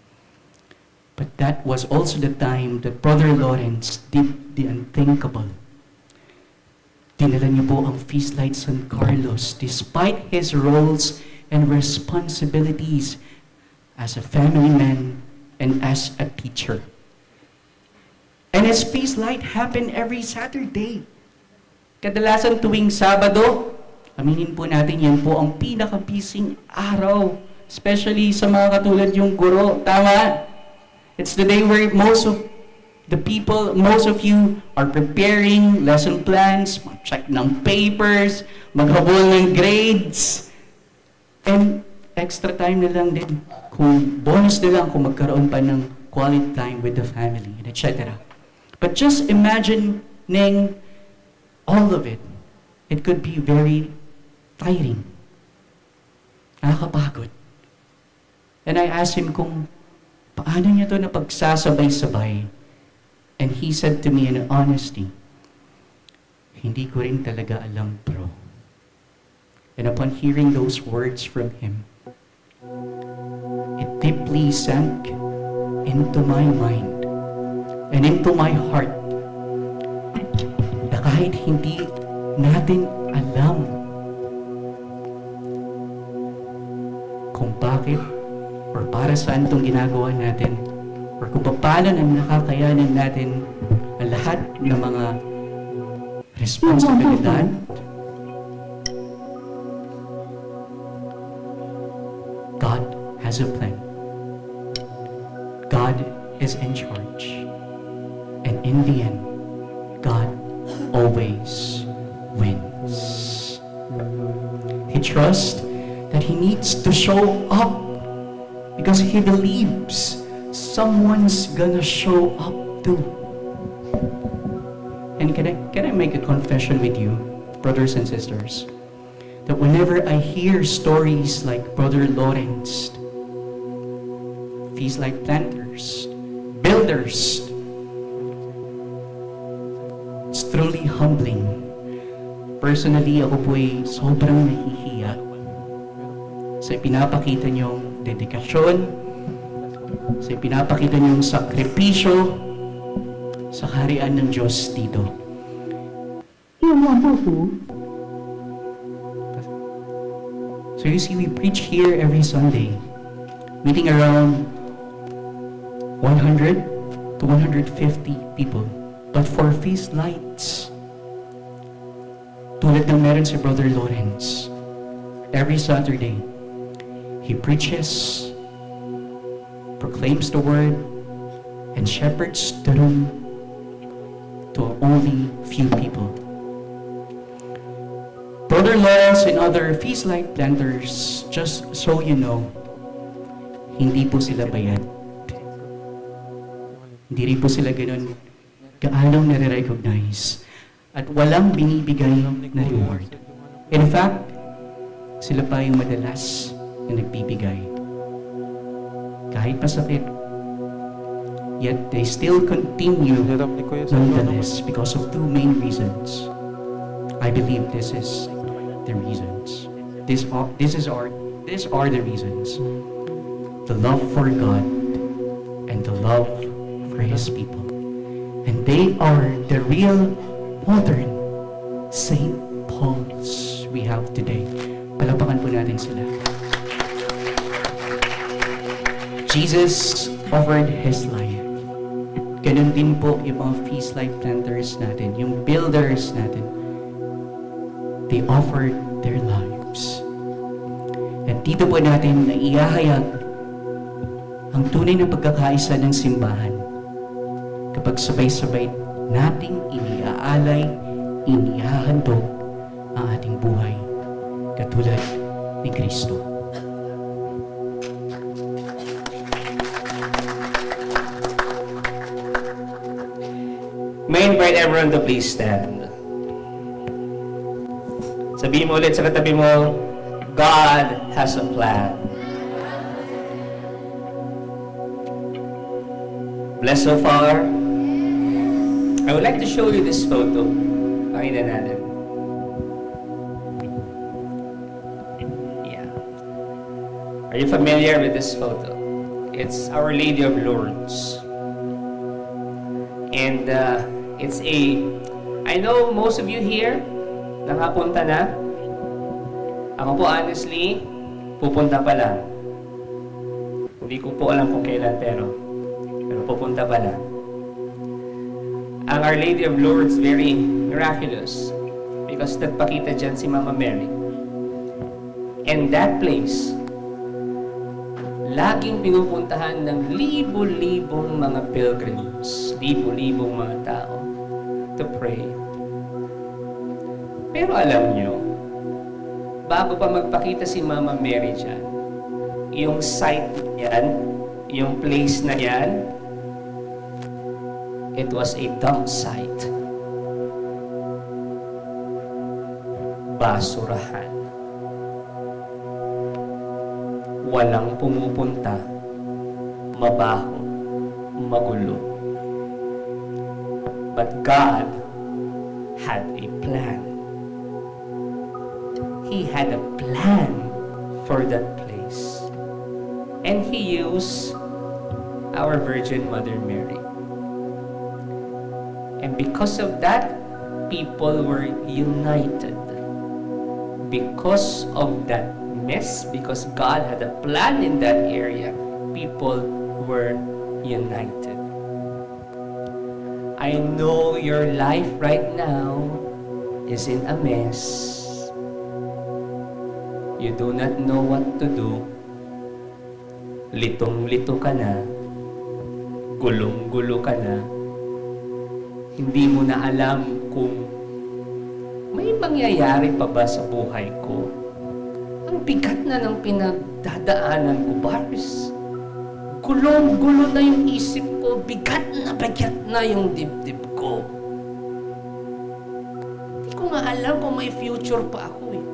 But that was also the time that Brother Lawrence did the unthinkable. Dinala niyo po ang Fizz Light San Carlos despite his roles and responsibilities as a family man and as a teacher. And his Fizz Light happened every Saturday. Kadalasan tuwing Sabado, aminin po natin yan po ang pinaka-busy araw. Especially sa mga katulad yung guro. Tama? It's the day where most of you are preparing lesson plans, mag-check ng papers, maghabol ng grades, and extra time na lang din. Kung bonus na lang kung magkaroon pa ng quality time with the family, etc. But just imagining all of it, it could be very tiring. Nakakapagod. And I asked him kung paano niya to napagsasabay-sabay. And he said to me in honesty, hindi ko rin talaga alam, bro. And upon hearing those words from him, it deeply sank into my mind and into my heart na kahit hindi natin alam kung bakit or para saan itong ginagawa natin or kung paano na nakakayanan natin ang lahat ng mga responsibilidad, God has a plan. God is in charge. And in the end, God always wins. He trusts that he needs to show up because he believes someone's gonna show up too. And can I make a confession with you, brothers and sisters? That whenever I hear stories like Brother Lawrence, Fizz Light planters, builders, it's truly humbling. Personally, ako po'y sobrang nahihiya sa pinapakita niyong dedikasyon, sa pinapakita niyong sakripisyo sa kaharian ng Diyos dito. So you see, we preach here every Sunday, meeting around 100 to 150 people. But for Fizz Lights, tulad ng meron si Brother Lawrence, every Saturday, he preaches, proclaims the word, and shepherds the room to only few people. Brother Lawrence and other Fizz Light planters, just so you know, hindi po sila bayad. Hindi rin po sila ganun gaano nare-recognize at walang binibigay na reward. In fact, sila pa yung madalas na nagbibigay. Kahit masakit, yet they still continue nonetheless because of 2 main reasons. I believe this is the reasons. These are the reasons. The love for God and the love for His people. And they are the real modern St. Paul's we have today. Palapakan po natin sila. Jesus offered His life Ganun din po yung mga Feast Life planters natin, yung builders natin. They offered their lives. At dito po natin na iahayag ang tunay na pagkakaisa ng simbahan kapag sabay-sabay nating iniaalay, inihahandog ang ating buhay katulad ni Kristo. May I invite everyone to please stand. Sabihin mo ulit sa katabi mo, God has a plan. Bless so far. I would like to show you this photo. Pakita natin. Yeah. Are you familiar with this photo? It's Our Lady of Lourdes. And I know most of you here nakapunta na. Ako po honestly, pupunta pa lang. Hindi ko po alam kung kailan pero pupunta pa lang. Ang Our Lady of Lourdes very miraculous because nagpakita dyan si Mama Mary. And that place, laging pinupuntahan ng libo-libong mga pilgrims, libo-libong mga tao to pray. Pero alam nyo, bago pa magpakita si Mama Mary dyan, yung site yan, yung place na yan, it was a dump site. Basurahan. Walang pumupunta, mabaho, magulo. But God had a plan. He had a plan for that place. And He used our Virgin Mother Mary. And because of that, people were united. Because of that mess, because God had a plan in that area, people were united. I know your life right now is in a mess. You do not know what to do. Litong-lito ka na. Gulong-gulo ka na. Hindi mo na alam kung may mangyayari pa ba sa buhay ko. Ang bigat na ng pinagdadaanan ko, Bars. Gulong-gulo na yung isip ko. Bigat na yung dibdib ko. Hindi ko nga alam kung may future pa ako eh.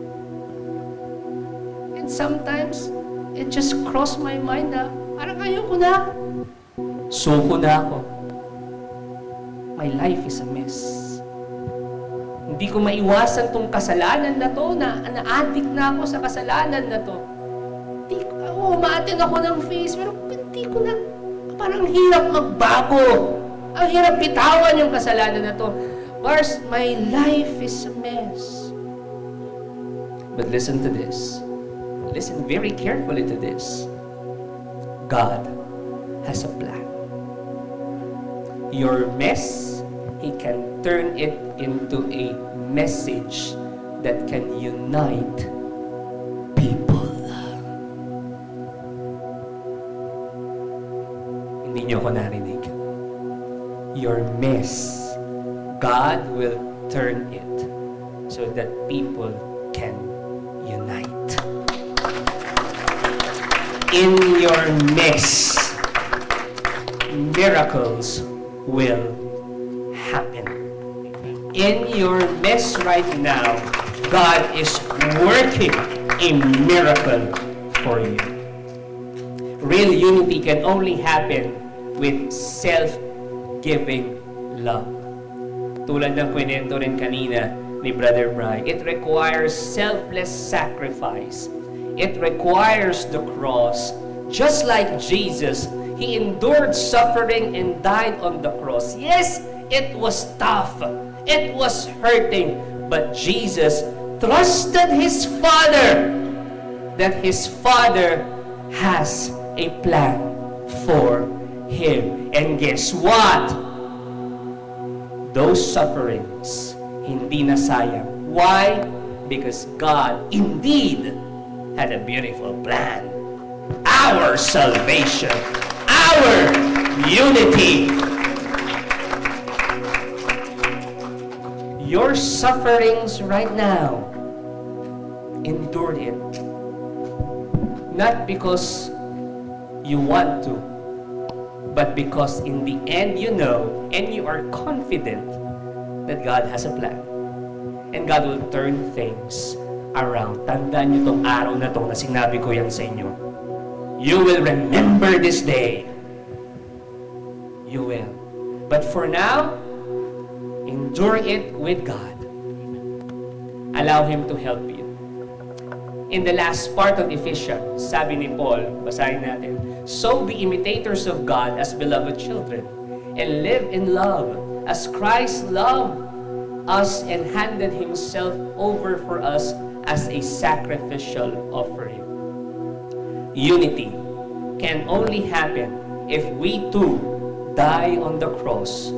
And sometimes, it just crossed my mind na parang ayoko na. Suko na ako. My life is a mess. Hindi ko maiwasan tong kasalanan na to, na-addict na ako sa kasalanan na to. Umaattend ako ng face, pero hindi ko na, parang hirap magbago. Ang hirap bitawan yung kasalanan na to. Bars, my life is a mess. But listen to this. Listen very carefully to this. God has a plan. Your mess, He can turn it into a message that can unite people. Hindi niyo ako narinig. Your mess, God will turn it so that people can unite. In your mess, miracles will happen. In your mess right now, God is working a miracle for you. Real unity can only happen with self-giving love. Tulad ng kwento rin kanina ni Brother Bry, it requires selfless sacrifice. It requires the cross. Just like Jesus, He endured suffering and died on the cross. Yes, it was tough. It was hurting. But Jesus trusted His Father that His Father has a plan for Him. And guess what? those sufferings hindi nasayang. Why? Because God indeed had a beautiful plan. Our salvation, our unity. Your sufferings right now, endure it. Not because you want to, but because in the end you know and you are confident that God has a plan. And God will turn things around. Tandaan niyo tong araw na to na sinabi ko yan sa inyo. You will remember this day. You will. But for now, endure it with God. Allow Him to help you. In the last part of Ephesians, sabi ni Paul, basahin natin, so be imitators of God as beloved children, and live in love, as Christ loved us and handed Himself over for us as a sacrificial offering. Unity can only happen if we too die on the cross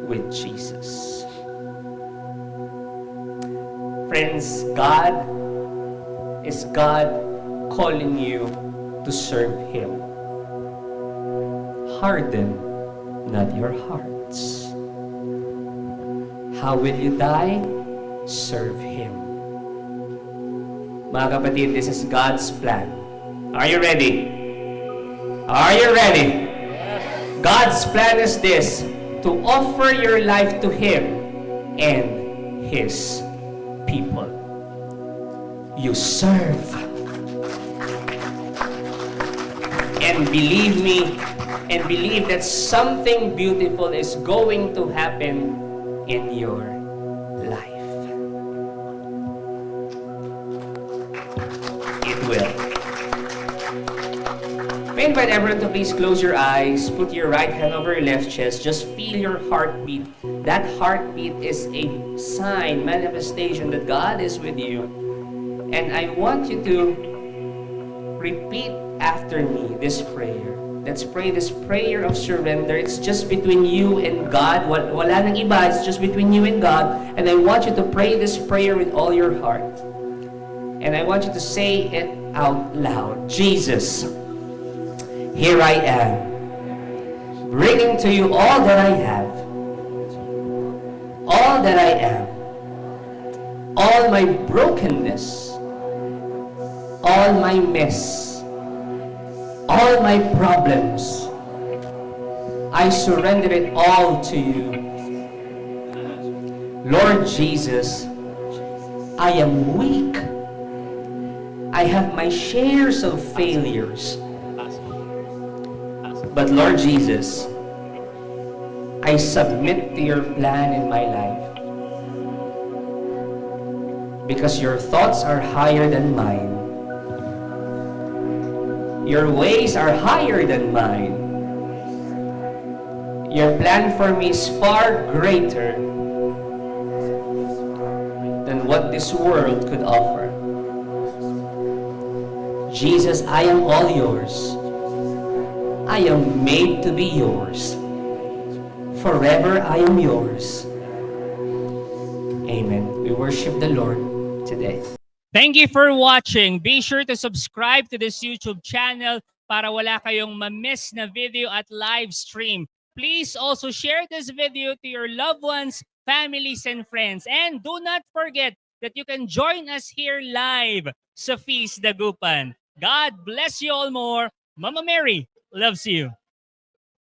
with Jesus. Friends, God is God calling you to serve Him. Harden not your hearts. How will you die? Serve Him. Mga kapatid, this is God's plan. Are you ready? Are you ready? God's plan is this, to offer your life to Him and His people. You serve. And believe me, and believe that something beautiful is going to happen in your life. It will. I invite everyone to please close your eyes, put your right hand over your left chest, just feel your heartbeat. That heartbeat is a sign, manifestation that God is with you. And I want you to repeat after me this prayer. Let's pray this prayer of surrender. It's just between you and God. Wala nang iba. It's just between you and God. And I want you to pray this prayer with all your heart. And I want you to say it out loud. Jesus, here I am, bringing to you all that I have, all that I am, all my brokenness, all my mess, all my problems. I surrender it all to you. Lord Jesus, I am weak. I have my shares of failures. But Lord Jesus, I submit to your plan in my life. Because your thoughts are higher than mine. Your ways are higher than mine. Your plan for me is far greater than what this world could offer. Jesus, I am all yours. I am made to be yours. Forever I am yours. Amen. We worship the Lord today. Thank you for watching. Be sure to subscribe to this YouTube channel para wala kayong ma-miss na video at live stream. Please also share this video to your loved ones, families, and friends. And do not forget that you can join us here live sa Feast Dagupan. God bless you all more. Mama Mary loves you.